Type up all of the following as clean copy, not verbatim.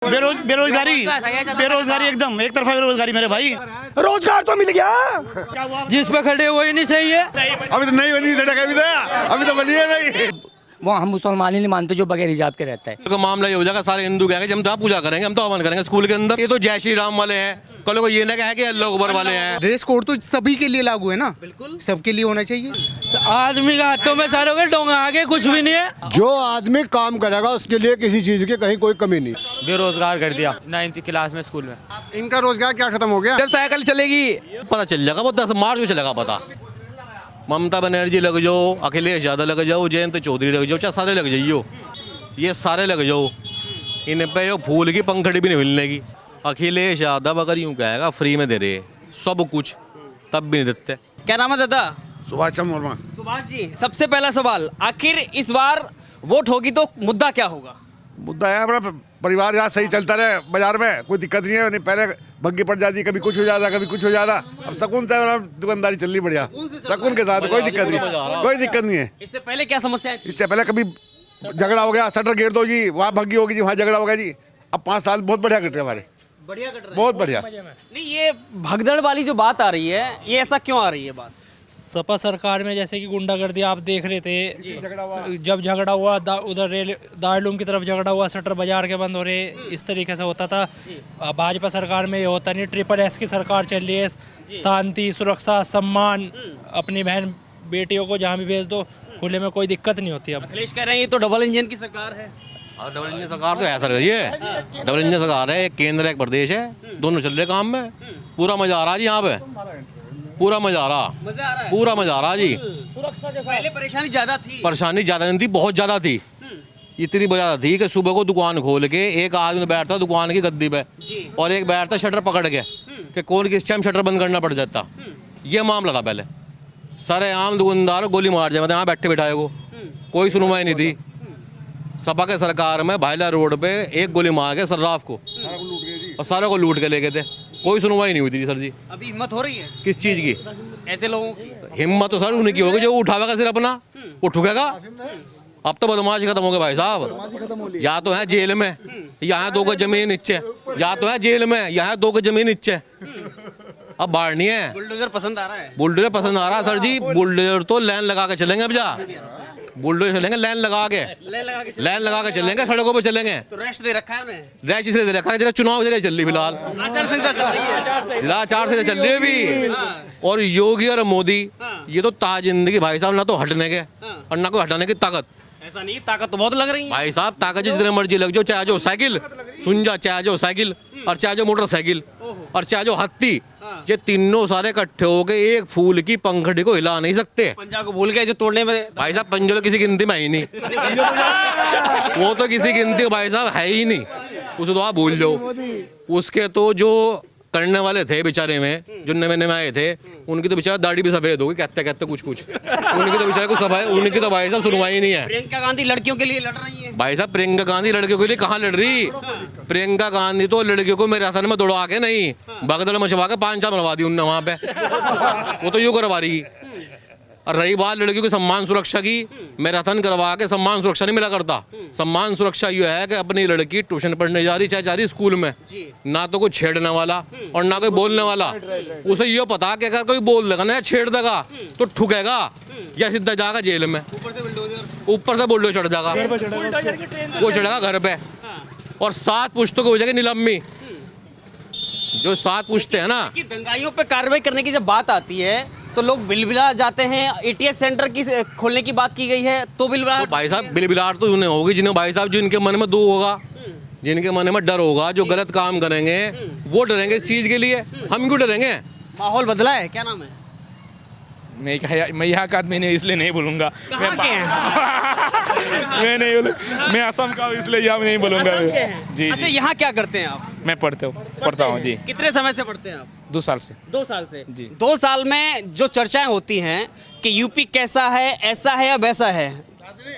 बेरोजगारी बेरोजगारी एकदम एक तरफा बेरोजगारी मेरे भाई। रोजगार तो मिल गया, जिस पे खड़े वही नहीं सही है। अभी तो नहीं बनी सड़क, अभी तो बनी है नहीं। वो हम मुसलमान ही नहीं मानते जो बगैर हिजाब के रहता है। तो मामला ये हो जाएगा, सारे हिंदू कहेंगे हम तो पूजा करेंगे, हम तो हवन करेंगे स्कूल के अंदर। ये तो जय श्री राम वाले हैं, कल को ये ना कहे कि अल्लाह अकबर वाले हैं। ड्रेस कोड तो सभी के लिए लागू है ना, बिल्कुल सबके लिए होना चाहिए। आदमी के हाथों में सारों के डोंगा, आगे कुछ भी नहीं है। जो आदमी काम करेगा उसके लिए किसी चीज की कहीं कोई कमी नहीं। बेरोजगार कर दिया 9th क्लास में स्कूल में। इनका रोजगार क्या खत्म हो गया? जब साइकिल चलेगी पता चल जाएगा, वो 10 मार्च को चलेगा पता। ममता बनर्जी लग जाओ, अखिलेश यादव लग जाओ, जयंत चौधरी लग जाओ, चाहे सारे लग जाइयो, ये सारे लग जाओ, इन पे यो फूल की पंखड़ी भी नहीं मिलने की। अखिलेश यादव अगर यूँ कहेगा फ्री में दे रहे सब कुछ, तब भी नहीं देते। क्या नाम है दादा? सुभाष चंद्र वर्मा। सुभाष जी, सबसे पहला सवाल, आखिर इस बार वोट होगी तो मुद्दा क्या होगा? मुद्दा है अपना परिवार यहाँ सही चलता रहे, बाजार में कोई दिक्कत नहीं है। नहीं पहले भग्गी पड़ जाती, कभी कुछ हो जाता, कभी कुछ हो जाता। अब सुकून से दुकानदारी चल रही बढ़िया, सुकून के साथ, कोई दिक्कत नहीं, कोई दिक्कत नहीं है। इससे पहले क्या समस्या है? इससे पहले कभी झगड़ा हो गया, शटर गिर दो जी, वहाँ भग्गी होगी जी, वहाँ झगड़ा हो गया जी। अब 5 साल बहुत बढ़िया कट रहे हमारे, बढ़िया कट रहा है, बहुत बढ़िया। नहीं ये भगदड़ वाली जो बात आ रही है, ये ऐसा क्यों आ रही है बात? सपा सरकार में जैसे कि गुंडागर्दी आप देख रहे थे, जब झगड़ा हुआ उधर रेल दारुलूम की तरफ झगड़ा हुआ, शटर बाजार के बंद हो रहे, इस तरीके से होता था। भाजपा सरकार में ये होता नहीं, SSS की सरकार चल रही है, शांति सुरक्षा सम्मान, अपनी बहन बेटियों को जहाँ भी भेज दो, खुले में कोई दिक्कत नहीं होती। अब अखिलेश कह रहे हैं ये तो डबल इंजन की सरकार है। डबल इंजन सरकार तो ऐसा रही है, डबल इंजन सरकार है, एक केंद्र एक प्रदेश है, दोनों चल रहे काम में। पूरा मजा आ रहा जी, यहाँ पे पूरा मजा आ रहा, पूरा मजा आ रहा जी। पहले परेशानी ज्यादा थी, परेशानी ज्यादा नहीं थी, बहुत ज्यादा थी। इतनी ज्यादा थी कि सुबह को दुकान खोल के एक आदमी बैठता दुकान की गद्दी पे और एक बैठता शटर पकड़ के कि कौन किस टाइम शटर बंद करना पड़ जाता। ये मामला था पहले, सारे आम दुकानदार गोली मार जाए, यहाँ बैठे बैठाए को कोई सुनवाई नहीं थी। सपा के सरकार में भाईला रोड पे एक गोली मार के सर्राफ को और सारे को लूट के ले गए थे, कोई सुनवाई नहीं हुई थी सर जी। अभी हिम्मत हो रही है किस चीज की? ऐसे लोगों की हिम्मत तो सर उन्हीं की होगी जो उठावेगा सिर अपना, वो ठुकेगा। अब तो बदमाशी खत्म हो गया भाई साहब, या तो है जेल में, यहाँ 2 गज जमीन नीचे, या तो है जेल में, यहाँ 2 गज जमीन नीचे। अब बाहर नहीं है। बुलडोजर पसंद आ रहा है, बुलडोजर पसंद आ रहा है सर जी। बुलडोजर तो लाइन लगा के चलेंगे, अब जा बुलडोजर चलेंगे लाइन लगा के, लाइन लगा के चलेंगे, सड़कों पे चलेंगे। तो रेस्ट दे रखा है उन्हें, रेस्ट इसलिए दे रखा है जरा चुनाव जरा चल रही फिलहाल, आचार संहिता चल रही है, जिला 4 से चल रही है अभी। और योगी और मोदी ये तो ताज जिंदगी भाई साहब, ना तो हटने के और ना कोई हटाने की ताकत। ऐसा नहीं, ताकत तो बहुत लग रही है भाई साहब, ताकत जितने मर्जी लग जाओ, चाहे जो साइकिल सुन जा, चाहे जो साइकिल और चाहे जो मोटरसाइकिल और चाहे जो हत्ती, ये तीनों सारे इकट्ठे हो गए एक फूल की पंखड़ी को हिला नहीं सकते। पंजा को भूल गए जो तोड़ने में। भाई साहब पंजो तो किसी गिनती में है ही नहीं, वो तो किसी गिनती भाई साहब है ही नहीं, उसे तो आप भूल जाओ। उसके तो जो करने वाले थे बेचारे में, जो नए नए आए थे, उनकी तो बेचारा दाढ़ी भी सफेद होगी कहते कहते कुछ उनकी तो बेचारे कुछ सफाई, उनकी तो भाई साहब सुनवाई नहीं है। प्रियंका गांधी लड़कियों के लिए लड़ रही है भाई साहब, प्रियंका गांधी लड़कियों के लिए कहाँ लड़ रही? प्रियंका गांधी तो लड़कियों को मैराथन में दौड़ा के नहीं, भगदड़ मचवा के 5 साल बनवा दी उनने वहाँ पे, वो तो यूँ करवा रही। और रही बात लड़कियों की सम्मान सुरक्षा की, मैराथन करवा के सम्मान सुरक्षा नहीं मिला करता। सम्मान सुरक्षा ये है कि अपनी लड़की ट्यूशन पढ़ने जा रही, चाहे जा रही स्कूल में, ना तो कोई छेड़ने वाला और ना कोई बोलने वाला। उसे ये पता कि अगर कोई बोल देगा ना, छेड़ देगा तो ठुकेगा या सीधा जाएगा जेल में, ऊपर से बुलडोजर चढ़ जाएगा, वो चढ़ेगा घर पे। और 7 पुश्तों को हो जाएगी नीलामी, जो 7 पुश्ते हैं ना। दंगाइयों पे कार्रवाई करने की जब बात आती है तो लोग बिलबिला जाते हैं। ATS सेंटर की खोलने की बात की गई है तो बिलबिलाहट, तो भाई साहब बिलबिलाहट तो उन्हें होगी जिन्हें भाई साहब, जिनके मन में दो होगा, जिनके मन में डर होगा, जो गलत काम करेंगे वो डरेंगे इस चीज के लिए, हम क्यों डरेंगे? माहौल बदला है। क्या नाम है? मैं यहाँ का आदमी नहीं, इसलिए नहीं बोलूँगा। कहाँ के हैं? मैं नहीं बोलूँ, मैं असम का हूँ, इसलिए यहाँ नहीं बोलूँगा। जी अच्छा, यहाँ क्या करते हैं आप? मैं पढ़ता हूँ जी। कितने समय से पढ़ते हैं आप? 2 साल से। 2 साल से जी। 2 साल में जो चर्चाएं होती हैं कि यूपी कैसा है, ऐसा है या वैसा है,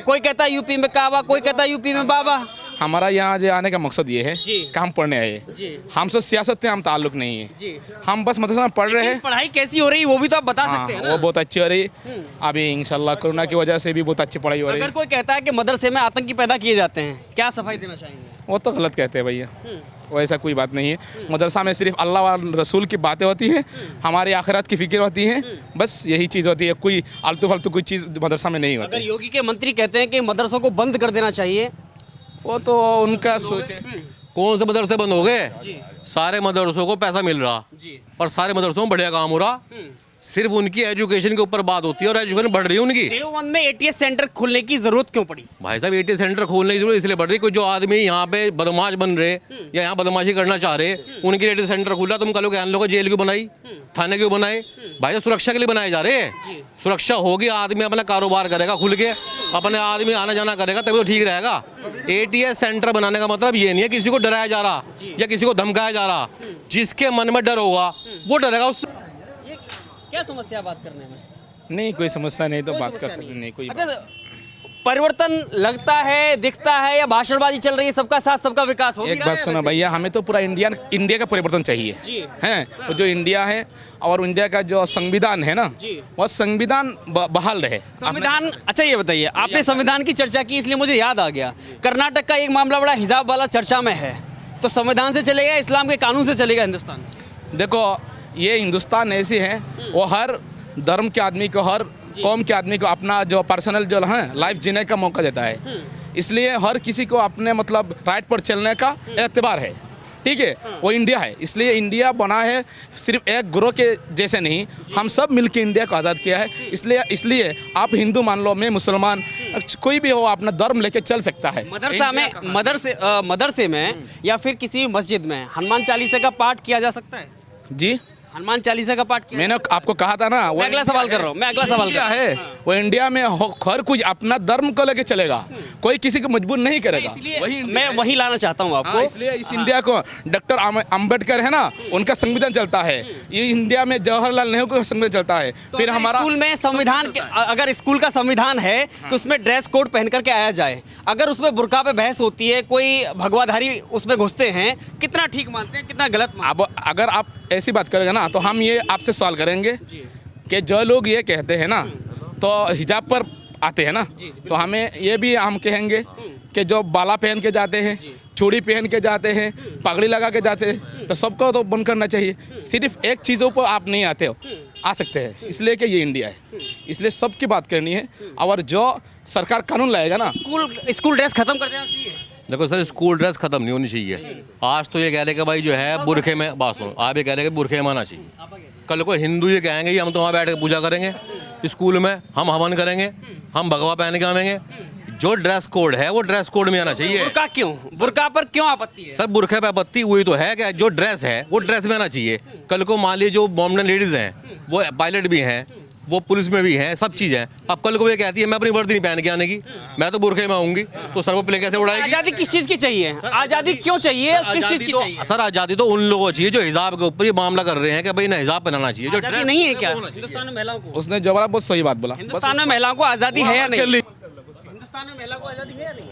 कोई कहता है यूपी में काबा, कोई कहता है यूपी में बाबा, हमारा यहाँ जो आने का मकसद ये है जी। कि हम पढ़ने आए जी। हमसे सियासत से हम ताल्लुक नहीं है जी। हम बस मदरसा में पढ़ रहे हैं। पढ़ाई कैसी हो रही वो भी तो आप बता हाँ सकते हैं वो ना। बहुत अच्छी हो रही है अभी इंशाल्लाह कोरोना की वजह से भी बहुत अच्छी पढ़ाई हो रही अगर है। कोई कहता है कि मदरसे में आतंकी पैदा किए जाते हैं, क्या सफाई देना चाहेंगे? वो तो गलत कहते हैं भैया, वो ऐसा कोई बात नहीं है। मदरसा में सिर्फ अल्लाह और रसूल की बातें होती हैं, हमारी आखिरत की फिक्र होती है, बस यही चीज़ होती है। कोई आलतू फालतू कोई चीज़ मदरसा में नहीं अगर होती। योगी के मंत्री कहते हैं कि मदरसों को बंद कर देना चाहिए, वो तो उनका सोच है। कौन से मदरसे बंद हो गए? सारे मदरसों को पैसा मिल रहा, पर सारे मदरसों में बढ़िया काम हो रहा। सिर्फ उनकी एजुकेशन के ऊपर बात होती है और एजुकेशन बढ़ रही है उनकी। देवबंद में एटीएस सेंटर खोलने की जरूरत क्यों पड़ी? भाई साहब एटीएस सेंटर खोलने की जरूरत इसलिए बढ़ रही है कि जो आदमी यहाँ पे बदमाश बन रहे या यहाँ बदमाशी करना चाह रहे उनके लिए एटीएस सेंटर खुला। तुम कल इन लोगों को जेल क्यों बनाई, थाने क्यों बनाए? भाई साहब सुरक्षा के लिए बनाए जा रहे हैं। सुरक्षा होगी, आदमी अपना कारोबार करेगा खुल के, अपने आदमी आना जाना करेगा तभी तो ठीक रहेगा। एटीएस सेंटर बनाने का मतलब ये नहीं है किसी को डराया जा रहा या किसी को धमकाया जा रहा। जिसके मन में डर होगा वो डरेगा उससे। क्या समस्या बात करने में? नहीं कोई समस्या नहीं तो बात कर सकते नहीं कोई। अच्छा, परिवर्तन लगता है, दिखता है या भाषणबाजी चल रही है? सबका साथ सबका विकास हो भी एक रहा बात है सुनो वैसे? भैया, हमें तो पूरा इंडिया का परिवर्तन चाहिए हैं। वो जो इंडिया है और इंडिया का जो संविधान है ना, वो संविधान बहाल रहे। संविधान, अच्छा ये बताइए, आपने संविधान की चर्चा की इसलिए मुझे याद आ गया, कर्नाटक का एक मामला बड़ा हिजाब वाला चर्चा में है, तो संविधान से चलेगा, इस्लाम के कानून से चलेगा हिंदुस्तान? देखो ये हिंदुस्तान ऐसी है, वो हर धर्म के आदमी को, हर कौम के आदमी को अपना जो पर्सनल जो है लाइफ जीने का मौका देता है। इसलिए हर किसी को अपने मतलब राइट पर चलने का एतबार है, ठीक है। वो इंडिया है, इसलिए इंडिया बना है सिर्फ एक ग्रोह के जैसे नहीं, हम सब मिलकर इंडिया को आज़ाद किया है। इसलिए आप हिंदू मान लो, मैं मुसलमान, कोई भी हो अपना धर्म लेके चल सकता है। मदरसे में या फिर किसी मस्जिद में हनुमान चालीसा का पाठ किया जा सकता है? जी, हनुमान चालीसा का पाठ किया? मैंने आपको कहा था ना, मैं अगला सवाल कर रहा हूँ, मैं अगला सवाल कर रहा हूँ। है वो इंडिया में हर कोई अपना धर्म को लेके चलेगा, कोई किसी को मजबूर नहीं करेगा। इसलिए मैं वही लाना चाहता हूँ आपको। इसलिए इस इंडिया को डॉक्टर अम्बेडकर है ना, उनका संविधान चलता है। ये इंडिया में जवाहरलाल नेहरू का संविधान चलता है। फिर हमारा स्कूल में संविधान, अगर स्कूल का संविधान है तो उसमें ड्रेस कोड पहन करके आया जाए। अगर उसमें बुर्का पे बहस होती है, कोई भगवाधारी उसमें घुसते हैं, कितना ठीक मानते हैं, कितना गलत मानते हैं? अब अगर आप ऐसी बात करेंगे ना तो हम ये आपसे सवाल करेंगे कि जो लोग ये कहते हैं ना तो हिजाब पर आते हैं ना, तो हमें ये भी हम कहेंगे कि जो बाला पहन के जाते हैं, चूड़ी पहन के जाते हैं, पगड़ी लगा के जाते हैं, तो सबको तो बंद करना चाहिए। सिर्फ एक चीज़ों पर आप नहीं आते हो, आ सकते हैं, इसलिए कि ये इंडिया है, इसलिए सबकी बात करनी है। और जो सरकार कानून लाएगा ना, स्कूल ड्रेस खत्म कर देना चाहिए। देखो सर, स्कूल ड्रेस खत्म नहीं होनी चाहिए। आज तो ये कह रहे कि भाई जो है बुरखे में, बात सुनो, आप ये कह रहे कि बुरखे में आना चाहिए। कल को हिंदू ये कहेंगे हम तो वहाँ बैठ के पूजा करेंगे, स्कूल में हम हवन करेंगे, हम भगवा पहन के आवेंगे। जो ड्रेस कोड है वो ड्रेस कोड में आना चाहिए। बुर्का क्यों, बुर्का पर क्यों आपत्ति है? सर बुरखे पे आपत्ति वही तो है कि जो ड्रेस है वो ड्रेस में आना चाहिए। कल को मान लीजिए जो मोमडन लेडीज़ हैं, वो पायलट भी हैं, वो पुलिस में भी हैं, सब चीज़ है। अब कल को ये कहती है मैं अपनी वर्दी नहीं पहन के आने की, मैं तो बुरखे में आऊंगी, तो सर वो प्लेन कैसे उड़ाएगी? आज़ादी किस चीज़ की चाहिए? आज़ादी क्यों चाहिए, किस चीज़ की चाहिए? सर आज़ादी तो उन लोगों को चाहिए जो हिजाब के ऊपर ये मामला कर रहे हैं कि भाई ना हिजाब पहनाना चाहिए। जो आज़ादी नहीं है क्या हिंदुस्तान में महिलाओं को? उसने जो बोला बहुत सही बात बोला। हिंदुस्तान में महिलाओं को आज़ादी है या नहीं? हिंदुस्तान में महिलाओं को आज़ादी है या नहीं?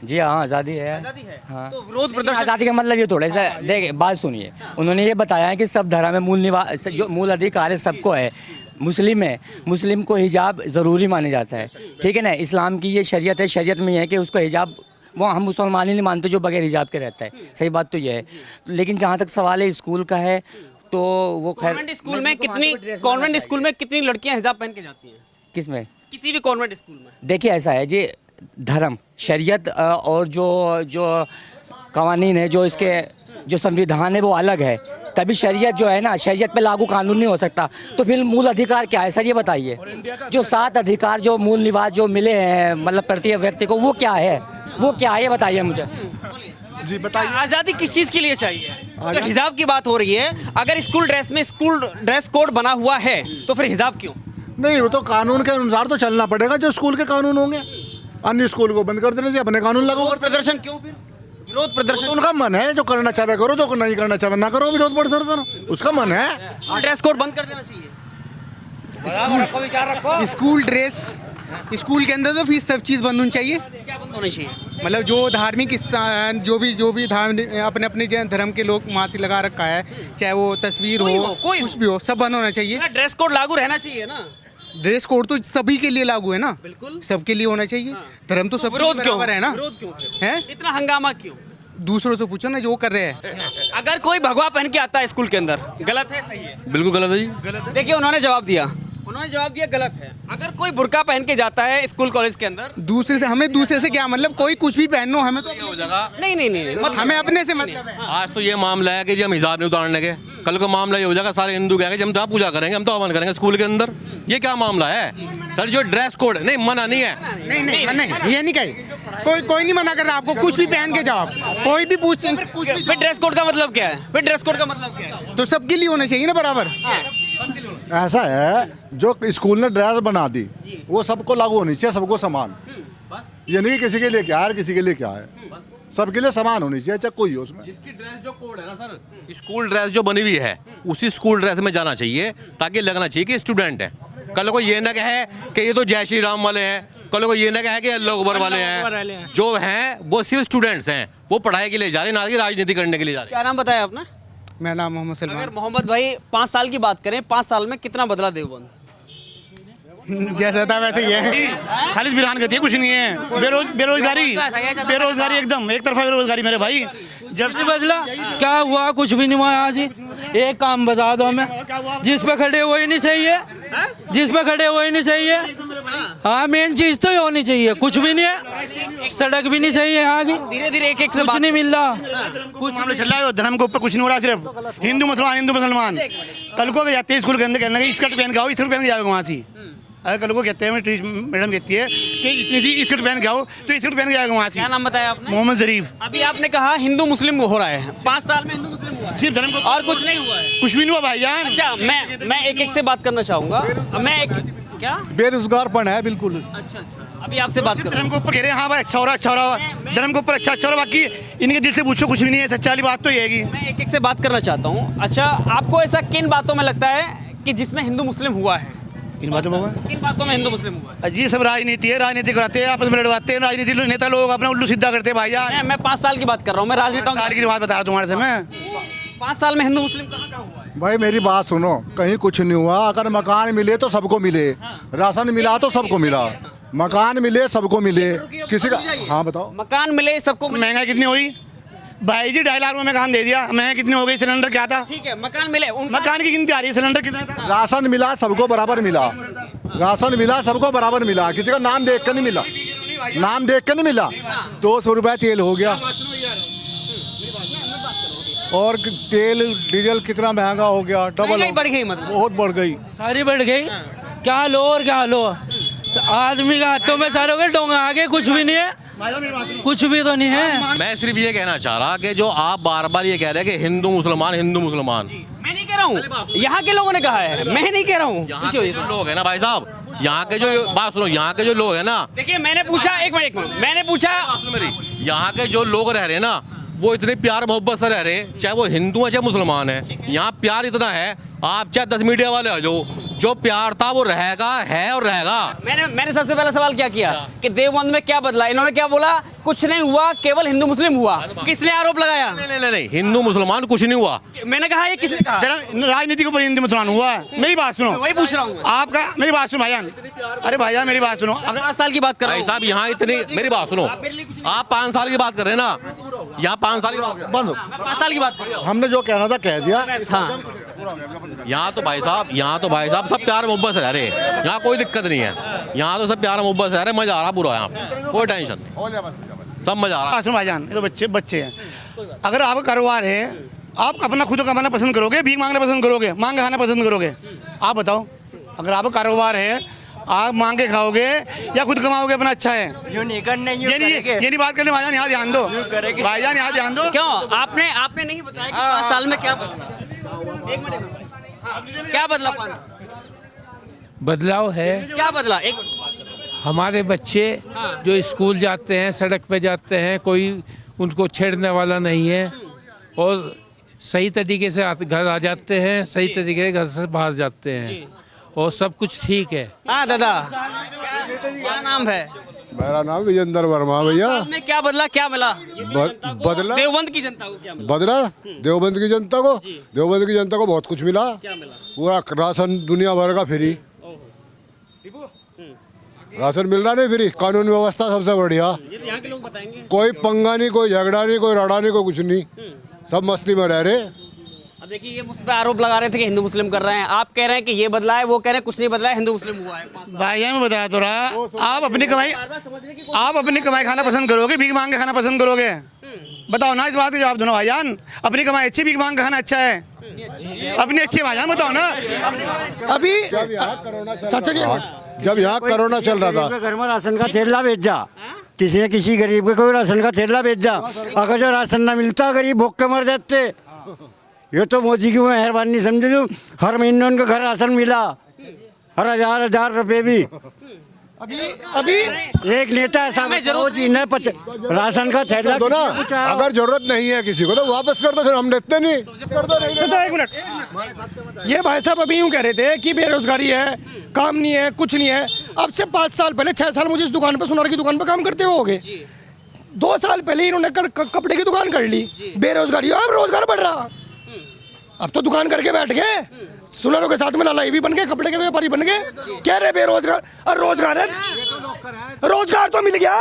जी हाँ, आज़ादी है। आज़ादी है। हाँ। तो विरोध प्रदर्शन, आज़ादी का मतलब ये थोड़ा सा देखिए, बात सुनिए, उन्होंने ये बताया है कि सब धर्म में मूल निवास, जो मूल अधिकार है सबको है। मुस्लिम है, मुस्लिम को हिजाब ज़रूरी माना जाता है, ठीक है ना। इस्लाम की ये शरीयत है, शरीयत में ये है कि उसको हिजाब, वो हम मुसलमान ही नहीं मानते जो बगैर हिजाब के रहता है। सही बात तो ये है। लेकिन जहाँ तक सवाल है स्कूल का है तो वो खैर, कॉन्वेंट स्कूल में कितनी लड़कियां हिजाब पहन के जाती हैं? किस में? किसी भी कॉन्वेंट स्कूल में। देखिए ऐसा है जी, धर्म, शरीयत और जो कवानीन है, जो इसके जो संविधान है वो अलग है। कभी शरीयत जो है ना, शरीयत पे लागू कानून नहीं हो सकता, तो फिर मूल अधिकार क्या है सर, ये बताइए। जो 7 अधिकार जो मूल निवास जो मिले हैं मतलब प्रत्येक व्यक्ति को, वो क्या है, वो क्या है, ये बताइए मुझे। जी बताइए। आज़ादी किस चीज़ के लिए चाहिए? तो हिजाब की बात हो रही है, अगर स्कूल ड्रेस में स्कूल ड्रेस कोड बना हुआ है तो फिर हिजाब क्यों? नहीं, वो तो कानून के अनुसार तो चलना पड़ेगा, जो स्कूल के कानून होंगे। अन्य स्कूल को बंद कर देने से अपने कानून लगाओ। विरोध प्रदर्शन क्यों फिर? विरोध प्रदर्शन तो उनका मन है, जो करना चाहे करो, जो नहीं करना चाहे ना करो। विरोध प्रदर्शन उसका मन है। ड्रेस कोड बंद कर देना चाहिए। स्कूल ड्रेस स्कूल के अंदर तो फीस सब चीज़ बंद होनी चाहिए। क्या बंद होनी चाहिए? मतलब जो धार्मिक स्थान जो भी धार्मिक अपने अपने जैन धर्म के लोग वहाँ से लगा रखा है, चाहे वो तस्वीर हो कोई कुछ भी हो, सब बंद होना चाहिए। ड्रेस कोड लागू रहना चाहिए ना। ड्रेस कोड तो सभी के लिए लागू है ना, बिल्कुल सबके लिए होना चाहिए। धर्म तो सब विरोध क्यों बराबर है ना, विरोध क्यों है? इतना हंगामा क्यों? दूसरों से पूछो ना जो कर रहे हैं। अगर कोई भगवा पहन के आता है स्कूल के अंदर, गलत है सही है? बिल्कुल गलत है जी। देखिए उन्होंने जवाब दिया गलत है। अगर कोई बुर्का पहन के जाता है स्कूल कॉलेज के अंदर, दूसरे से क्या मतलब, कोई कुछ भी पहनो, हमें तो हो जाएगा। नहीं मतलब हमें अपने से मतलब है। आज तो ये मामला है कि जी हम हिजाब नहीं उतारने के, कल को मामला ये हो जाएगा सारे हिंदू कहेंगे हम तो पूजा करेंगे, हम तो हवन करेंगे स्कूल के अंदर। ये क्या मामला है सर? जो ड्रेस कोड नहीं मना नहीं है, नहीं ये नहीं कहे, कोई नहीं मना कर रहा आपको, कुछ भी पहन के जाओ, कोई भी पूछ। फिर ड्रेस कोड का मतलब क्या है? फिर ड्रेस कोड का मतलब क्या है? तो सबके लिए होना चाहिए ना बराबर। ऐसा है जो स्कूल ने ड्रेस बना दी वो सबको लागू होनी चाहिए, सबको समान। ये नहीं किसी के लिए क्या है किसी के लिए क्या है, सबके लिए समान होनी चाहिए, चाहे कोई हो उसमें। जिसकी ड्रेस जो कोड है ना सर, स्कूल ड्रेस जो बनी हुई है उसी स्कूल ड्रेस में जाना चाहिए, ताकि लगना चाहिए कि स्टूडेंट है। कल को ये ना कहे कि ये तो जय श्री राम वाले हैं, कल को ये ना कहे कि अल्लाह अकबर वाले हैं। जो हैं वो सिर्फ स्टूडेंट्स हैं, वो पढ़ाई के लिए जा रहे हैं, ना कि राजनीति करने के लिए जा रहे हैं। क्या नाम बताया आपने? मेरा नाम मोहम्मद सलमान। अगर मोहम्मद भाई 5 साल की बात करें, 5 साल में कितना बदला देवबंद? जैसा था वैसे ही है। खालिद बिरहान कहती है कुछ नहीं है। बेरोजगारी एकदम एक तरफा बेरोजगारी मेरे भाई। जब से बदला क्या हुआ? कुछ भी नहीं हुआ। आज ही एक काम बता दो हमें, जिस पे खड़े वही नहीं सही है, जिस पे खड़े वही नहीं सही है। हाँ मेन चीज तो ये होनी चाहिए, कुछ भी नहीं है, सड़क भी नहीं सही है यहाँ की, धीरे धीरे एक से कुछ नहीं मिल रहा। कुछ मामला चल रहा है, धर्म के ऊपर कुछ नहीं हो रहा, सिर्फ हिंदू मुसलमान। कल को जाते हैं स्कूल के अंदर, कहने लगे स्कर्ट पहन के आओ, स्कर्ट पहन के जाओगे वहाँ से। अगर कल को कहते हैं मैडम कहती है कि इतनी सी स्कर्ट पहन के आओ, तो स्कर्ट पहन के जाएगा वहाँ से। क्या नाम बताया आपने? मोहम्मद जरीफ। अभी आपने कहा हिंदू मुस्लिम हो रहा है, 5 साल में हिंदू मुस्लिम हुआ है, सिर्फ धर्म को और कुछ नहीं हुआ है। कुछ भी नहीं हुआ भाईजान। अच्छा मैं एक से बात करना चाहूँगा। मैं एक क्या बेरोजगारपण है बिल्कुल। अच्छा अभी आपसे बात कर धर्म के ऊपर कह रहे हैं हाँ भाई अच्छा हो रहा, धर्म के ऊपर अच्छा हो रहा, बाकी इनके दिल से पूछो कुछ भी नहीं है। सच्चाई वाली बात तो ये है कि मैं एक से बात करना चाहता हूँ। अच्छा आपको ऐसा किन बातों में लगता है कि जिसमें हिंदू मुस्लिम हुआ है? किन बातों में? किन बातों में हिंदू मुस्लिम हुआ है? जी सब राजनीति है, राजनीति कराते हैं, आपस में लड़वाते हैं, राजनीति नेता लोग अपना उल्लू सीधा करते हैं भाईजान। मैं 5 साल की बात कर रहा हूँ, मैं राजनेताओं साल की बात बता रहा हूँ तुम्हारे से मैं। 5 साल में हिंदू मुस्लिम कहाँ हुआ है? भाई मेरी बात सुनो, कहीं कुछ नहीं हुआ। अगर मकान मिले तो सबको मिले, राशन मिला तो सबको मिला, मकान मिले सबको मिले, किसी का। हाँ बताओ। मकान मिले सबको। महंगाई कितनी हुई भाई जी? 2.5 लाख में मकान दे दिया। महंगाई कितनी हो गई? सिलेंडर क्या था? ठीक है मकान मिले, मकान की गिनती आ रही है, सिलेंडर कितना था? राशन मिला सबको बराबर मिला, राशन मिला सबको बराबर मिला, किसी का नाम देख कर नहीं मिला, नाम देख कर नहीं मिला। 200 रुपये तेल हो गया, और तेल डीजल कितना महंगा हो गया, डबल बढ़ गई, मतलब बहुत बढ़ गई, सारी बढ़ गई। क्या लो और क्या लो, आदमी का हाथों में सारे हो गए, डोंगा आगे कुछ भी नहीं है, कुछ भी तो नहीं है। मैं सिर्फ ये कहना चाह रहा कि जो आप बार बार ये कह रहे हैं कि हिंदू मुसलमान, मैं नहीं कह रहा हूँ, यहाँ के लोगों ने कहा है, मैं नहीं कह रहा हूँ। यहाँ के जो लोग हैं ना भाई साहब, यहाँ के जो बात सुनो, यहाँ के जो लोग हैं ना, देखिए मैंने पूछा, एक मिनट मैंने पूछा, मेरी यहाँ के जो लोग रह रहे हैं ना, वो इतने प्यार मोहब्बत से रह रहे हैं, चाहे वो हिंदू है चाहे मुसलमान है। यहाँ प्यार इतना है, आप चाहे 10 मीडिया वाले आ जाओ, जो प्यार था वो रहेगा, है और रहेगा। मैंने सबसे पहला सवाल क्या किया कि देवबंद में क्या बदला? इन्होंने क्या बोला? कुछ नहीं हुआ, केवल हिंदू मुस्लिम हुआ। किसने आरोप लगाया? नहीं, हिंदू मुसलमान कुछ नहीं हुआ। मैंने कहा ये किसने कहा? राजनीति के ऊपर हिंदू मुसलमान हुआ है। मेरी बात सुनो, वही पूछ रहा हूँ आपका। मेरी बात सुनो भाईजान, अरे भाईजान मेरी बात सुनो। अगर 5 साल की बात कर रहा भाई हूँ साहब, यहाँ इतनी, मेरी बात सुनो, आप 5 साल की बात कर रहे हैं ना, यहाँ 5 साल की बात, बंद। 5 साल की बात कर रहा हूँ। हमने जो कहना था कह दिया। हाँ यहाँ तो भाई साहब सब प्यार मोहब्बत से रह रहे हैं, यहाँ कोई दिक्कत नहीं है, यहाँ तो सब प्यार मोहब्बत से रह रहे हैं, मजा आ रहा पूरा, यहाँ पे कोई टेंशन नहीं, सब मजा आ रहा है। भाईजान ये तो बच्चे हैं। अगर आपका कारोबार है, आप अपना खुद कमाना पसंद करोगे, भीख मांगना पसंद करोगे, मांग खाना पसंद करोगे? आप बताओ। अगर आपका कारोबार है, आप मांग के खाओगे या खुद कमाओगे अपना? अच्छा है, ये नहीं बात करने। भाईजान यहाँ ध्यान दो, भाईजान यहाँ ध्यान दो। क्यों आपने नहीं बताया कि 5 साल में क्या बदला? एक मिनट, क्या बदला? बदलाव है, क्या बदला? एक हमारे बच्चे जो स्कूल जाते हैं, सड़क पे जाते हैं, कोई उनको छेड़ने वाला नहीं है, और सही तरीके से घर आ जाते हैं, सही तरीके से घर से बाहर जाते हैं, और सब कुछ ठीक है। हाँ दादा, क्या नाम है? मेरा नाम विजेंद्र वर्मा भैया। में क्या बदला, क्या मिला? बदला देवबंद की जनता को क्या मिला? बदला देवबंद की जनता को, देवबंद की जनता को बहुत कुछ मिला। क्या मिला? पूरा राशन दुनिया भर का फ्री, राशन मिल रहा नहीं फ्री, कानून व्यवस्था सबसे बढ़िया, ये तो यहाँ के लोग बताएंगे। कोई पंगा नहीं, कोई झगड़ा नहीं, कोई रड़ा नहीं, कोई कुछ नहीं, सब मस्ती में रह रहे। अब देखिए ये मुझ पे आरोप लगा रहे थे कि हिंदू मुस्लिम कर रहे हैं, आप कह रहे हैं कि ये बदला है, वो कह रहे हैं कुछ नहीं बदला है, हिंदू मुस्लिम हुआ है। भाईजान मैं बताया तो रहा, आप अपनी कमाई खाना पसंद करोगे, भीख मांग के खाना पसंद करोगे? बताओ ना, इस बात का जवाब दो ना भाईजान। अपनी कमाई अच्छी, भीख मांग के खाना अच्छा है? अपनी अच्छी भाईजान बताओ ना। अभी जब यहाँ कोरोना चल रहा था, घर में राशन का थैला भेज जा, किसी ने किसी गरीब को कोई राशन का थैला भेज जा, अगर जो राशन ना मिलता गरीब भूख के मर जाते। ये तो मोदी की मेहरबानी समझो, जो हर महीने उनको घर राशन मिला, हर हजार रुपए भी। अभी एक नेता ऐसा राशन का थैला दो ना, अगर जरूरत नहीं है किसी को तो वापस कर दो, फिर हम देते नहीं। एक मिनट, ये भाई साहब अभी यूँ कह रहे थे कि बेरोजगारी है, काम नहीं है, कुछ नहीं है। अब से 5 साल पहले 6 साल मुझे इस दुकान पे, सुनार की दुकान पे काम करते हुए हो गए। 2 साल पहले इन्होंने कपड़े की दुकान कर ली, बेरोजगारी, अब रोजगार बढ़ रहा। अब तो दुकान करके बैठ गए, सुनारों के साथ में लालाई भी बन गए, कपड़े के व्यापारी बन गए, कह रहे बेरोजगार। और रोजगार है, रोजगार तो मिल गया,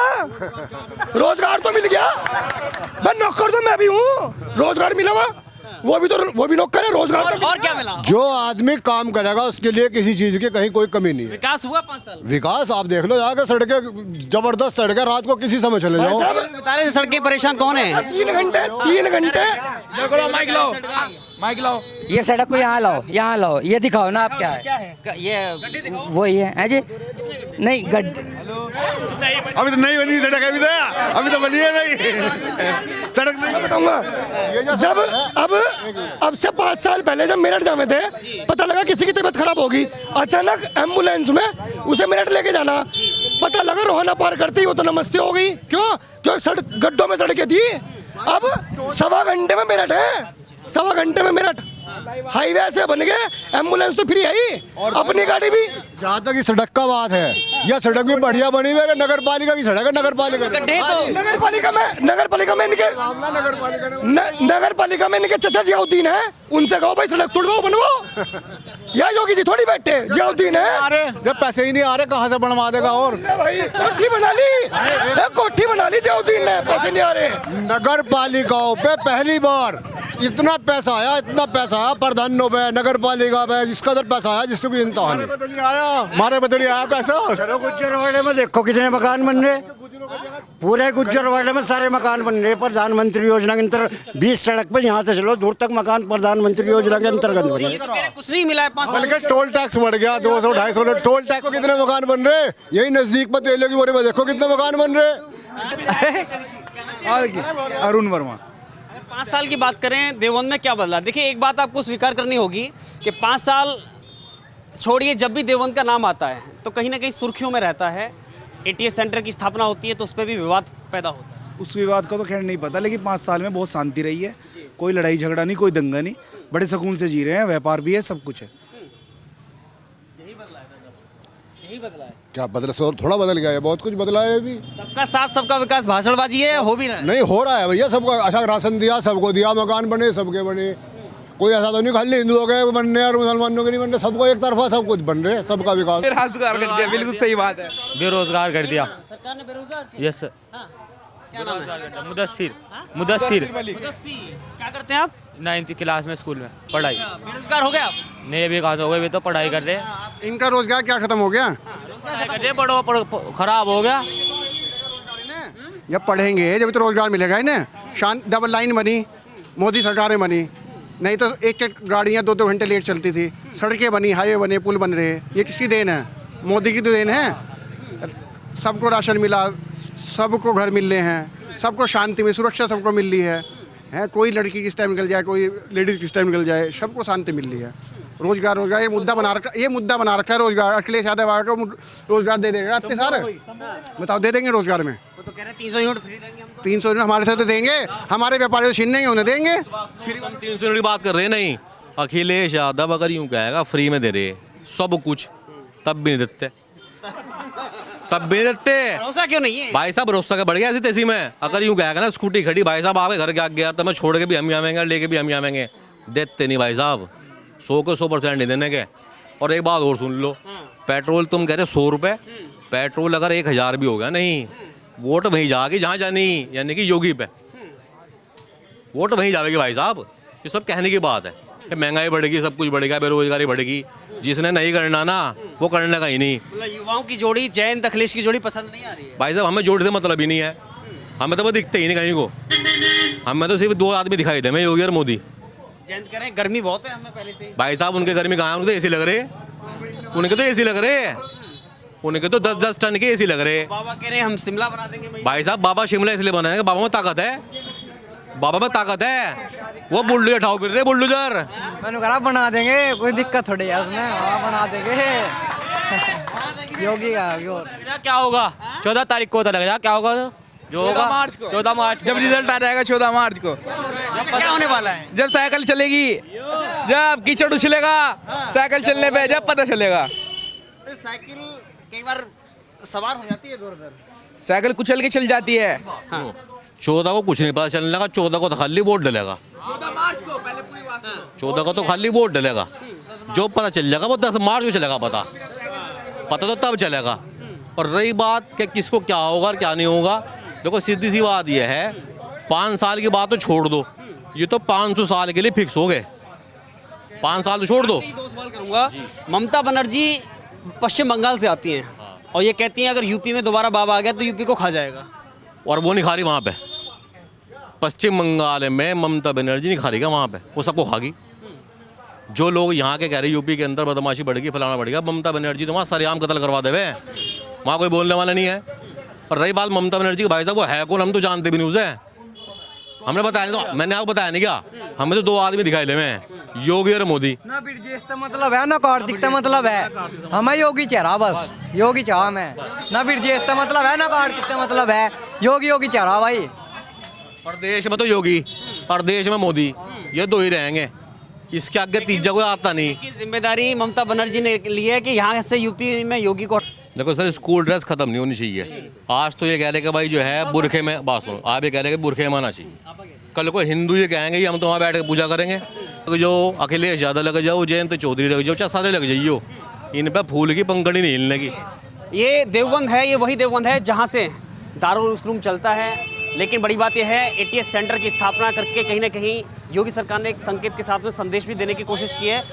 रोजगार तो मिल गया, मैं नौकर तो मैं भी हूँ, रोजगार मिला हुआ, वो भी नौकर है, रोजगार तो। और क्या मिला? जो आदमी काम करेगा उसके लिए किसी चीज की कहीं कोई कमी नहीं है। विकास हुआ 5 साल? विकास आप देख लो, जाकर सड़कें, जबरदस्त सड़कें, रात को किसी समय चले जाओ। बता रहे थे सड़कें परेशान कौन है? 3 घंटे माइक लाओ। ये सड़क को यहाँ लाओ, यहाँ लाओ, ये दिखाओ ना आप क्या है। ये वही है जी, नहीं गड्ढे अभी तो नहीं बनी सड़क, अभी तो बनी है नहीं सड़क। मैं बताऊंगा, जब अब से 5 साल पहले जब मेरठ जामे थे, पता लगा किसी की तबीयत खराब होगी, अचानक एम्बुलेंस में उसे मेरठ लेके जाना, पता लगा रोहाना पार करती ही वो तो नमस्ते हो गई। क्यों सड़क गड्ढों में सड़कें थी। अब 1.25 घंटे में मेरठ है, 1.25 घंटे में मेरठ, हाईवे से बन गए, एम्बुलेंस तो फ्री है ही, और अपनी गाड़ी भी। जहाँ तक इस सड़क का बात है, यह सड़क भी बढ़िया बनी हुई है, नगर पालिका की सड़क है, नगर पालिका में इनके चचा जियाउद्दीन है, उनसे कहो भाई सड़क तोड़वाओ, बनवाओ। यह योगी जी थोड़ी बैठे, जियाउद्दीन है। अरे जब पैसे ही नहीं आ रहे कहाँ से बनवा देगा? और भाई कोठी बना ली जियाउद्दीन ने, पैसे नहीं आ रहे। नगर पालिकाओं पे पहली बार इतना पैसा आया, इतना पैसा आया, प्रधानों पे, नगर पालिका पे, इसका दर पैसा आया जिससे कोई इंतहा नहीं आया। हमारे बदले आया पैसा। चलो गुज्जरवाड़े में देखो कितने मकान बन रहे, पूरे गुज्जरवाड़े में सारे मकान बन रहे प्रधानमंत्री योजना के अंतर्गत। 20 सड़क पे यहाँ से चलो दूर तक मकान प्रधानमंत्री योजना के अंतर्गत बन रहे। कुछ नहीं मिला है 5 साल। बल्कि टोल टैक्स बढ़ गया, 200-250 टोल टैक्स को कितने मकान बन रहे। यही नजदीक पर तेलों की बोरी में देखो कितने मकान बन रहे। अरुण वर्मा। 5 साल की बात करें, देवबंद में क्या बदला? देखिए एक बात आपको स्वीकार करनी होगी कि 5 साल छोड़िए, जब भी देवबंद का नाम आता है तो कहीं ना कहीं सुर्खियों में रहता है। ATS सेंटर की स्थापना होती है तो उस पर भी विवाद पैदा होता है। उस विवाद का तो खैर नहीं पता, लेकिन 5 साल में बहुत शांति रही है, कोई लड़ाई झगड़ा नहीं, कोई दंगा नहीं, बड़े सुकून से जी रहे हैं, व्यापार भी है, सब कुछ है। यही बदला है। क्या बदला? थोड़ा बदल गया है, बहुत कुछ बदला है। अभी सबका साथ सबका विकास भाषणबाजी है, हो भी रहा है? नहीं हो रहा है भैया, सबको अच्छा राशन दिया, सबको दिया, मकान बने, सबके बने। कोई ऐसा तो नहीं खाली हिंदुओं के बनने और मुसलमानों के नहीं बनने, सबको एक तरफा सब कुछ बन रहे, सबका विकास। बेरोजगार कर दिया, बिल्कुल सही बात है, बेरोजगार कर दिया सरकार ने। बेरोजगार यस सर। क्या नाम है? मुदस्सिर। क्या करते हैं आप? 9th क्लास में स्कूल में पढ़ाई। बेरोजगार हो गए आप? नहीं अभी कहाँ से हो गए, अभी तो पढ़ाई कर रहे हैं। इनका रोजगार क्या खत्म हो गया? बड़ो खराब हो गया। जब पढ़ेंगे जब तो रोजगार मिलेगा ही ना। डबल लाइन बनी, मोदी सरकारें बनी, नहीं तो एक गाड़ियाँ 2-2 घंटे लेट चलती थी। सड़कें बनी, हाईवे बने, पुल बन रहे, ये किसकी देन है? मोदी की तो देन है। सबको राशन मिला, सबको घर मिल रहे हैं, सबको शांति में, सुरक्षा सबको मिल रही है। कोई लड़की किस टाइम निकल जाए, कोई लेडीज किस टाइम निकल जाए, सबको शांति मिल रही है। रोजगार ये मुद्दा बना रखा है रोजगार। अखिलेश यादव आकर रोजगार दे देगा इतने सारे, बताओ दे देंगे रोजगार में? वो तो कह रहे हैं 300 यूनिट फ्री देंगे हमको। 300 यूनिट हमारे साथ तो देंगे, हमारे व्यापारी छीन लेंगे, उन्हें देंगे। फिर हम 300 यूनिट की बात कर रहे हैं। नहीं, अखिलेश यादव अगर यूँ कहेगा फ्री में दे रहे सब कुछ, तब भी नहीं देते। तब भी नहीं देते भरोसा क्यों नहीं है? भाई साहब। भरोसा का बढ़ गया ऐसी तैसी में। अगर यूँ कहेगा ना स्कूटी खड़ी भाई साहब आपके घर के आगे यार, तो मैं छोड़ के भी हम ही आवेंगे, लेके भी हम ही आवेंगे। देते नहीं भाई साहब, 100 को 100% नहीं देने के। और एक बात और सुन लो, पेट्रोल तुम कह रहे 100 रुपये, पेट्रोल अगर 1000 भी हो गया नहीं, वोट वहीं जाएगी जहाँ जानी, यानी कि योगी पे वोट वहीं जाएगी भाई साहब। ये सब कहने की बात है कि महंगाई बढ़ेगी, सब कुछ बढ़ेगा, बेरोजगारी बढ़ेगी। जिसने नहीं करना ना वो करने का ही नहीं। मतलब युवाओं की जोड़ी जयंत अखिलेश की जोड़ी पसंद नहीं आ रही है? भाई साहब हमें जोड़ से मतलब ही नहीं है, हमें तो वो दिखते ही नहीं कहीं को। हमें तो सिर्फ 2 आदमी दिखाई दे, मैं योगी और मोदी। जयंत कह रहे हैं गर्मी बहुत है हमें पहले से। भाई साहब उनके गर्मी कहाँ है? उनके तो एसी लग रहे, उनके तो एसी लग रहे, उनके तो 10-10 टन के एसी लग रहे। बाबा कह रहे हैं हम शिमला बना देंगे। भाई साहब बाबा शिमला इसलिए बनाएंगे, बाबा में ताकत है, बाबा में ताकत है। वो बुल्डोजर उठाओ फिर रहे, बुल्डोजर मैंने कहा बना देंगे, कोई दिक्कत थोड़ी है उसमें। हाँ बना देंगे योगी का। क्या होगा 14 तारीख को पता लगेगा क्या होगा, जो होगा 14 मार्च जब रिजल्ट आ जाएगा 14 मार्च को। क्या होने वाला है? जब साइकिल चलेगी, जब कीचड़ उछलेगा साइकिल चलने पे, जब पता चलेगा। साइकिल कई बार सवार हो जाती है इधर-उधर, साइकिल कुचल के चल जाती है। 14 को कुछ नहीं पता चलने लगा, 14 को तो खाली वोट डलेगा। 14 को तो खाली वोट डलेगा, जो पता चल जाएगा वो 10 मार्च को चलेगा। पता तो तब चलेगा। और रही बात कि किसको क्या होगा और क्या नहीं होगा, देखो सीधी सी बात यह है, 5 साल की बात तो छोड़ दो, ये तो 500 साल के लिए फिक्स हो गए। 5 साल तो छोड़ दो। 2 सवाल करूंगा। ममता बनर्जी पश्चिम बंगाल से आती हैं और ये कहती हैं अगर यूपी में दोबारा बाबा आ गया तो यूपी को खा जाएगा, और वो नहीं खा रही वहाँ पे। पश्चिम बंगाल में ममता बनर्जी नहीं खा रही वहाँ पे, वो सबको खागी। जो लोग यहाँ के कह रहे यूपी के अंदर बदमाशी बढ़ेगी, फलाना बढ़ेगा, ममता बनर्जी तो वहाँ सरेआम कत्ल करवा देवे, वहाँ कोई बोलने वाला नहीं है। और रही बात ममता बनर्जी की, भाई साहब वो है कौन, हम तो जानते भी नहीं उसे। हमने बताया नहीं, तो मैंने आपको बताया नहीं क्या, हमें तो 2 आदमी दिखाई दे, योगी और मोदी। ना बिरजेश मतलब है ना कार्तिक का मतलब है, हमें योगी चेहरा, बस योगी चाह में। ना बिरजेश का मतलब है ना कार्तिक का मतलब है, योगी चेहरा भाई। प्रदेश में तो योगी, प्रदेश में मोदी, ये 2 ही रहेंगे, इसके आगे तीसरा कोई आता नहीं। की जिम्मेदारी ममता बनर्जी ने ली है कि यहाँ से यूपी में योगी को। देखो सर, स्कूल ड्रेस खत्म नहीं होनी चाहिए। आज तो ये कह रहे कि भाई जो है बुरखे में, बात सुनो, आप ये कह रहे कि बुरखे में आना चाहिए, कल को हिंदू ये कहेंगे हम तो वहाँ बैठ के पूजा करेंगे। जो अखिलेश यादव लग जाओ, जयंत चौधरी लग जाओ, चाहे सारे लग जाइयो, इन पर फूल की पंखड़ी नहीं हिलने की। ये देवबंद है, ये वही देवबंद है जहाँ से दारुल उलूम चलता है। लेकिन बड़ी बात यह है, एटीएस सेंटर की स्थापना करके कहीं ना कहीं योगी सरकार ने एक संकेत के साथ में संदेश भी देने की कोशिश की है